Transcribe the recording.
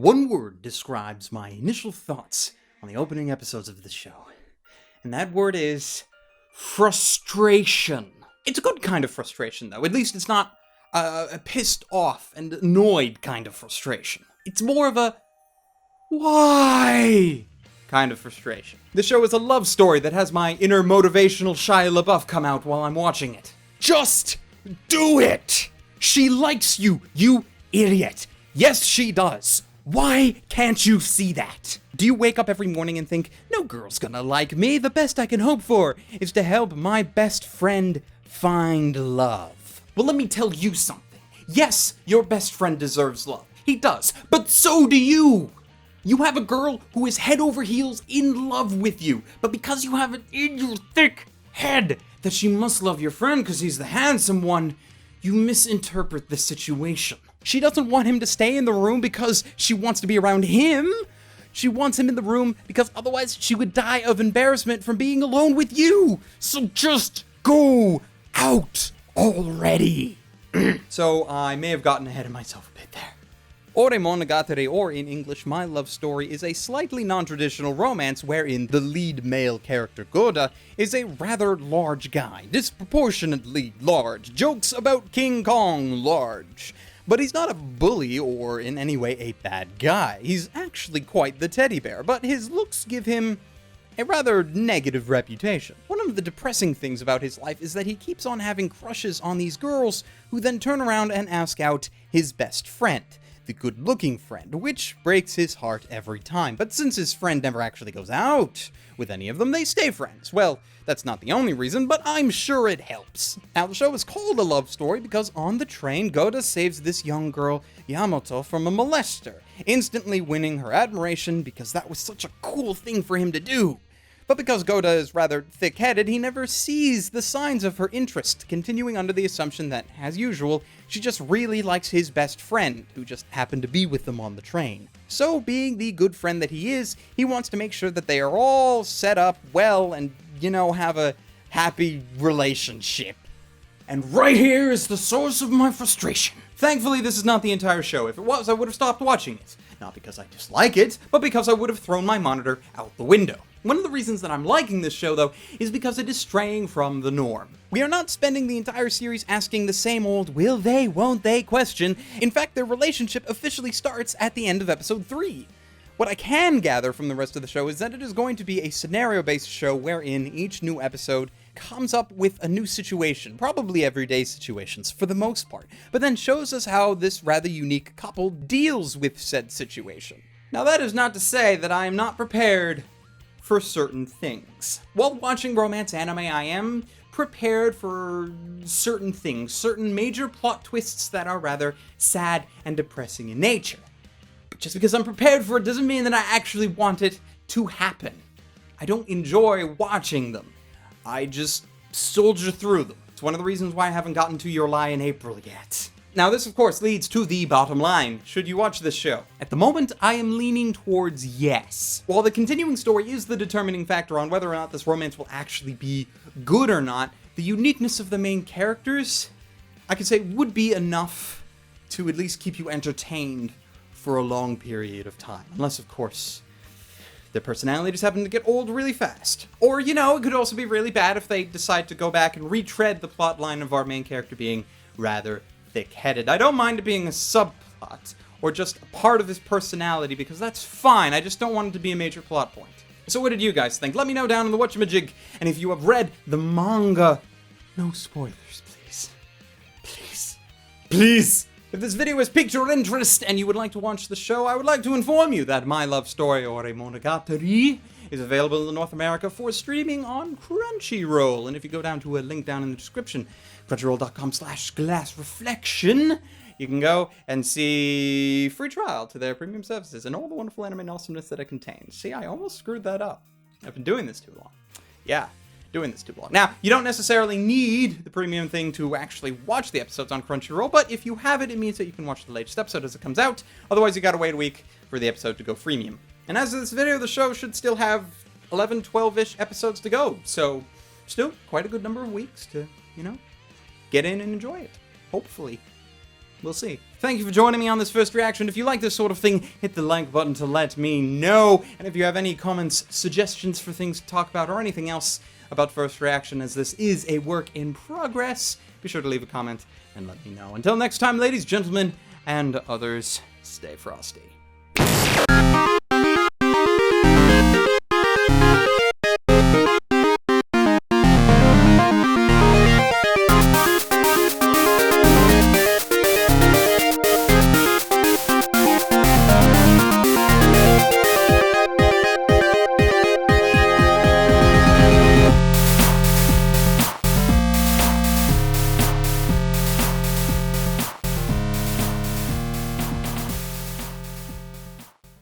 One word describes my initial thoughts on the opening episodes of this show, and that word is frustration. It's a good kind of frustration, though. At least it's not a pissed off and annoyed kind of frustration. It's more of a why kind of frustration. The show is a love story that has my inner motivational Shia LaBeouf come out while I'm watching it. Just do it! She likes you, you idiot. Yes, she does. Why can't you see that? Do you wake up every morning and think, no girl's gonna like me, the best I can hope for is to help my best friend find love? Well, let me tell you something. Yes, your best friend deserves love. He does, but so do you. You have a girl who is head over heels in love with you, but because you have it in your thick head that she must love your friend because he's the handsome one, you misinterpret the situation. She doesn't want him to stay in the room because she wants to be around him. She wants him in the room because otherwise she would die of embarrassment from being alone with you. So just go out already. So I may have gotten ahead of myself a bit there. Ore Monogatari, or in English, My Love Story, is a slightly non-traditional romance wherein the lead male character, Goda, is a rather large guy, disproportionately large, jokes about King Kong large. But he's not a bully or in any way a bad guy. He's actually quite the teddy bear, but his looks give him a rather negative reputation. One of the depressing things about his life is that he keeps on having crushes on these girls who then turn around and ask out his best friend, the good-looking friend, which breaks his heart every time. But since his friend never actually goes out with any of them, they stay friends. Well, that's not the only reason, but I'm sure it helps. Now, the show is called a love story because on the train, Goda saves this young girl, Yamato, from a molester, instantly winning her admiration because that was such a cool thing for him to do. But because Goda is rather thick-headed, he never sees the signs of her interest, continuing under the assumption that, as usual, she just really likes his best friend, who just happened to be with them on the train. So, being the good friend that he is, he wants to make sure that they are all set up well and, have a happy relationship. And right here is the source of my frustration. Thankfully, this is not the entire show. If it was, I would have stopped watching it. Not because I dislike it, but because I would have thrown my monitor out the window. One of the reasons that I'm liking this show, though, is because it is straying from the norm. We are not spending the entire series asking the same old will they, won't they question. In fact, their relationship officially starts at the end of episode 3. What I can gather from the rest of the show is that it is going to be a scenario-based show wherein each new episode comes up with a new situation, probably everyday situations for the most part, but then shows us how this rather unique couple deals with said situation. Now, that is not to say that I am not prepared for certain things. While watching romance anime, I am prepared for certain things, certain major plot twists that are rather sad and depressing in nature. But just because I'm prepared for it doesn't mean that I actually want it to happen. I don't enjoy watching them. I just soldier through them. It's one of the reasons why I haven't gotten to Your Lie in April yet. Now, this, of course, leads to the bottom line. Should you watch this show? At the moment, I am leaning towards yes. While the continuing story is the determining factor on whether or not this romance will actually be good or not, the uniqueness of the main characters, I could say, would be enough to at least keep you entertained for a long period of time. Unless, of course, their personalities happen to get old really fast. Or, it could also be really bad if they decide to go back and retread the plot line of our main character being rather thick-headed. I don't mind it being a subplot, or just a part of his personality, because that's fine. I just don't want it to be a major plot point. So what did you guys think? Let me know down in the whatchamajig, and if you have read the manga, no spoilers, please. Please. Please! If this video has piqued your interest and you would like to watch the show, I would like to inform you that My Love Story, or a Monogatari, is available in North America for streaming on Crunchyroll. And if you go down to a link down in the description, crunchyroll.com/glassreflection, you can go and see free trial to their premium services and all the wonderful anime and awesomeness that it contains. See, I almost screwed that up. I've been doing this too long. Yeah, doing this too long. Now, you don't necessarily need the premium thing to actually watch the episodes on Crunchyroll, but if you have it, it means that you can watch the latest episode as it comes out. Otherwise, you gotta wait a week for the episode to go freemium. And as of this video, the show should still have 11, 12-ish episodes to go. So, still quite a good number of weeks to, get in and enjoy it. Hopefully. We'll see. Thank you for joining me on this first reaction. If you like this sort of thing, hit the like button to let me know. And if you have any comments, suggestions for things to talk about, or anything else about first reaction, as this is a work in progress, be sure to leave a comment and let me know. Until next time, ladies, gentlemen, and others, stay frosty.